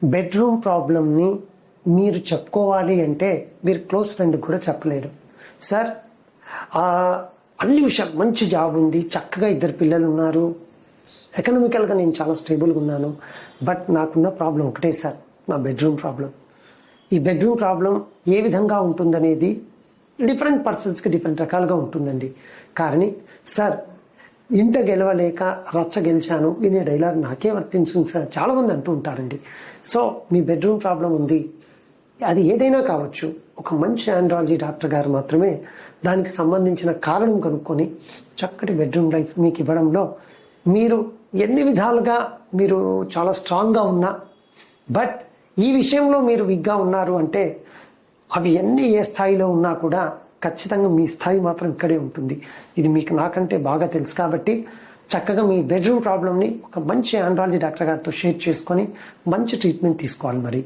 Bedroom ప్రాబ్లమ్ని మీరు చెప్పుకోవాలి అంటే మీరు క్లోజ్ ఫ్రెండ్కి కూడా చెప్పలేరు. సార్ అన్ని విషయాలు, మంచి జాబ్ ఉంది, చక్కగా 2 పిల్లలు ఉన్నారు, ఎకనామికల్గా నేను చాలా స్టేబుల్గా ఉన్నాను, బట్ నాకున్న ప్రాబ్లం ఒకటే సార్, నా బెడ్రూమ్ ప్రాబ్లం. ఈ బెడ్రూమ్ ప్రాబ్లం ఏ విధంగా ఉంటుందనేది డిఫరెంట్ పర్సన్స్కి డిఫరెంట్ రకాలుగా ఉంటుందండి. కానీ సార్, ఇంట గెలవలేక రచ్చ గెలిచాను వినే డైలాగ్ నాకే వర్తించింది సార్, చాలామంది అంటూ ఉంటారండి. సో మీ బెడ్రూమ్ ప్రాబ్లం ఉంది, అది ఏదైనా కావచ్చు, ఒక మంచి ఆండ్రాలజీ డాక్టర్ గారు మాత్రమే దానికి సంబంధించిన కారణం కనుక్కొని చక్కటి బెడ్రూమ్ లైఫ్ మీకు ఇవ్వడంలో, మీరు ఎన్ని విధాలుగా మీరు చాలా స్ట్రాంగ్గా ఉన్నా, బట్ ఈ విషయంలో మీరు వీక్గా ఉన్నారు అంటే అవి ఏ స్థాయిలో ఉన్నా కూడా ఖచ్చితంగా మీ స్థాయి మాత్రం ఇక్కడే ఉంటుంది. ఇది మీకు నాకంటే బాగా తెలుసు కాబట్టి చక్కగా మీ బెడ్రూమ్ ప్రాబ్లమ్ని ఒక మంచి ఆండ్రాలజీ డాక్టర్ గారితో షేర్ చేసుకొని మంచి ట్రీట్మెంట్ తీసుకోవాలి మరి.